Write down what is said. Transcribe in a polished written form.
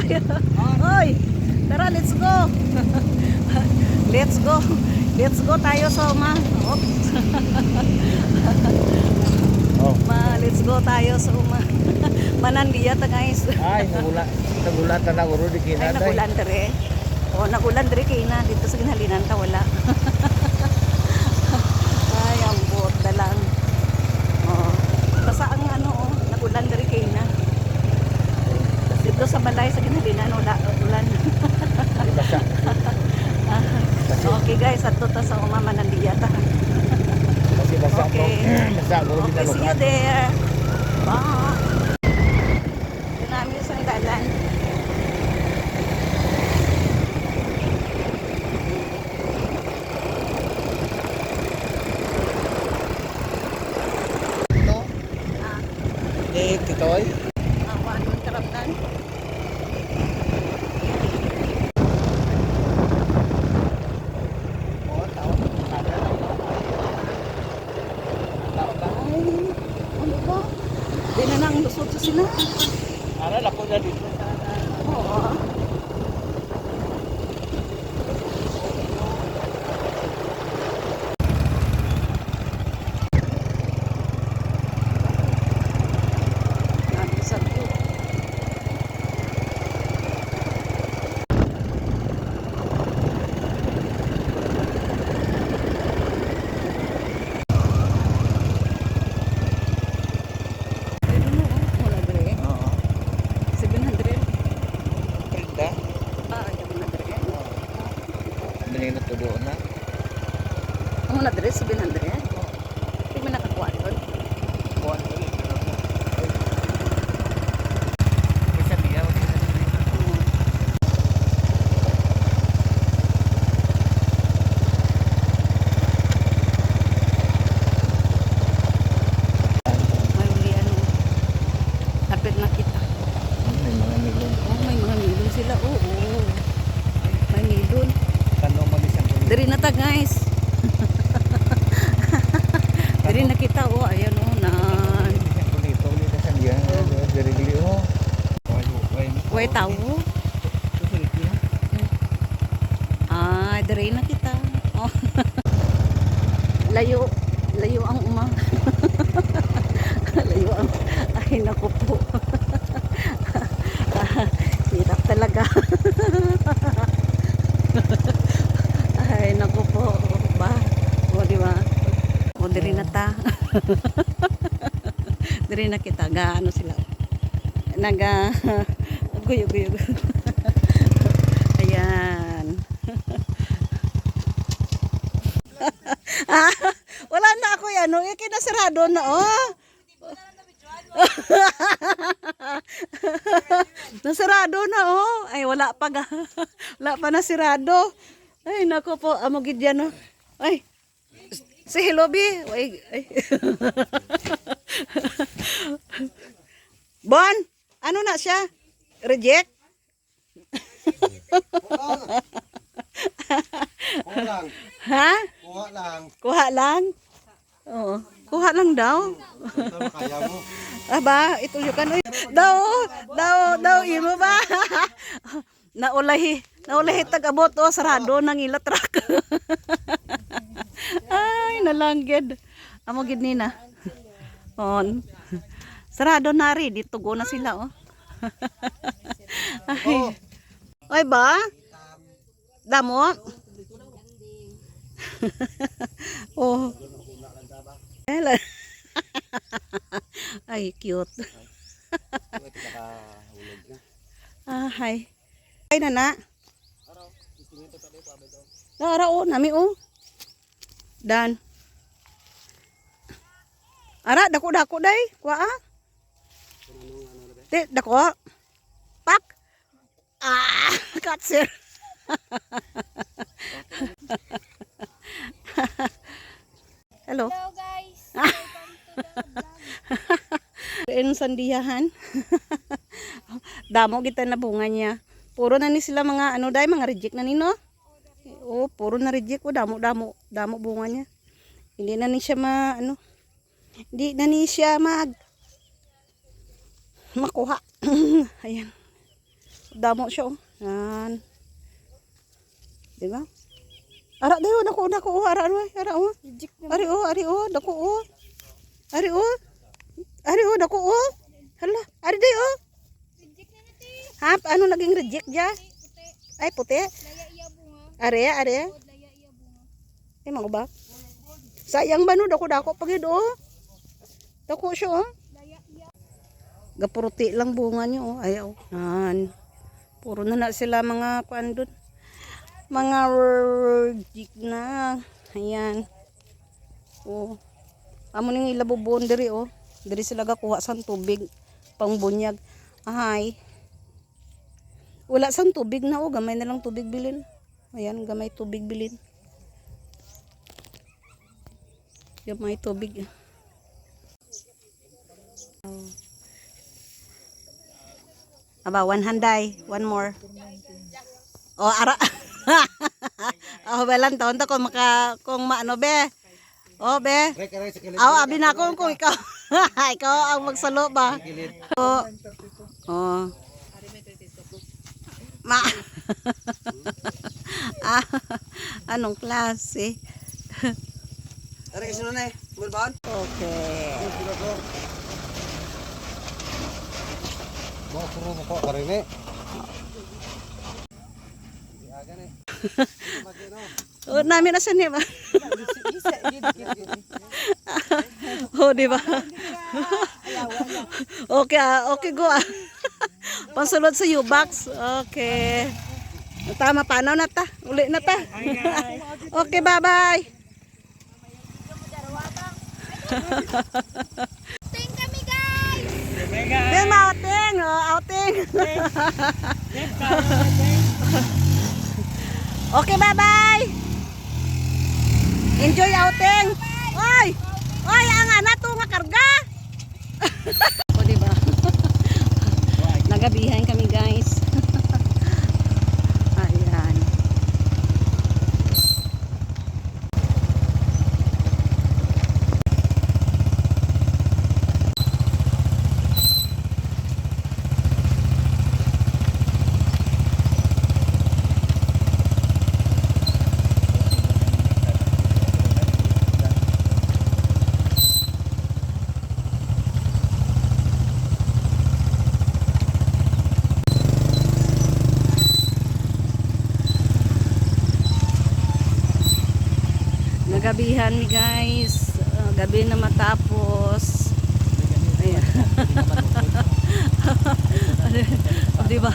Hoy, tara, let's go. Let's go. Let's go tayo sa uma. Oops. Oh. Let's go tayo sa uma. Manandiya ta guys. Ay, nagulat na uro di Ay, kinaday. nagulan dere. O, nagulan dere kay na dito sa ginhalinan ta wala. Ay, ang buot na lang. Oh, basta ang ano, oh, nagulan dere kay na. Dito sa balay sa ginhalinan wala ulan. Basa. Okay guys, at ta sa uma Manandiya ta. Kasi basa Okay. mo. Basa uro di Okay, see you kalukan. there. Bye. Yun namin sa dalan. Ito, Ah, Titoy. anong karaptan? Oo, tao. Ay, ano ba? Di na nang lusot sa sila. Aral ako na dito. Oo. Nabisan ko. Ay, ano, oh, wala dire. Oo. 700. Prinda. Ah, ayaw na dire. Bininot ko doon na. Amo na dire 700. Di man nakakuha doon. Kuhan ko ulit. Kasi niya, wala na dito. May uli ano. Hapit na kita. May mga milong. Oh, may mga milon sila. Oo. May milon. Tanong mag-isang ko. Diri na ta guys. Diri na kita. Oh, ayan oh na. Dito ulit na siya. Dirili oh. Way tao. Ah, diri na kita. Oh. Layo. Layo ang uma. Layo ang. Ay, naku po. Hirap talaga. Ay, naku po. Ba? O, di ba? O, diri na ta. Diri na kita. Gaano sila. Naga. Guyo. Ayan. Ah, wala na ako yan. No? Ikinasarado na, oh. Nasarado na, oh. Ay, wala pa ga. Wala pa nasirado. Ay, nako po. Amogid yan, oh. Ay. Si Hilobi. Ay. Bon, ano na siya? Reject? Kuha lang. Ha? Kuha lang. Kuha lang? Oo. Kuha lang daw. Ito kaya mo. Aba, ito yung kanoy. Daw, imo ba? Naulahi tag-abot o, sarado ng ila truck. Ay, nalangged. Amo gid nina. On. Sarado na ri, dito go na sila oh. Ay. Oy ba? Damo? Oh. Ay, cute. Ah, hi. Ay na na. Ara o, nami o. Dan. Ara, dako day. Kuha ah. Dako. Pak. Ah, katsir. Hello. Hello guys. En sandiyahan. Damo kita na bunga niya. Puro na ni sila mga ano day, mga reject na nino. Oh, puro na reject ko, damo bunga niya. Hindi na ni siya hindi na ni siya makuha. Ayan. Damo siya, oh. Yan. Diba? Ara dayo, dako, oh. Ara, oh. Ari, oh. Dako, oh. Ari, dako, oh. Hala, ari dayo, oh. Ha, ano naging reject dya? Ay, puti. Ari. Ay, mga ba? Sayang ba no? Dako pagid, oh. Dako siya, oh. Gapuruti lang bunga niyo, oh. Ayaw. Yan. Puro na sila mga kuan doon. Mga reject na. Ayan. Oh. Amo ning ilabubon diri, oh. Diri sila gakuha sang tubig pangbunyag. Ahay. Wala sang tubig na, oh. Gamay na lang tubig bilin. Ayan, gamay tubig bilin. Gamay tubig. Oh. Aba, one handay. One more. Oh, ara. Oh, belan taon ta kung maano be. Oh, be. Aw, abi na ko kung ikaw. Ikaw ang magsalo ba? Oh. Oh. Ma. Ah, anong klase? Tara kasi nun eh. Bulbaan. Okay. Mau puro mo ko karene. Oh, namin na sini ba? Oh, di ba? Okay, okay go. Pansulod sa U-box. Okay. Tama, panaw na ta. Uli na ta. Okay, bye-bye. Outing kami guys! Then, outing. Oh, outing. Okay, bye-bye. Enjoy outing. Oy! Oy, ang anak to nga karga. O, diba? Nagabihan kami, guys. Ayan. Nagabihan mi guys. Gabi na matapos. Ayan. Di ba?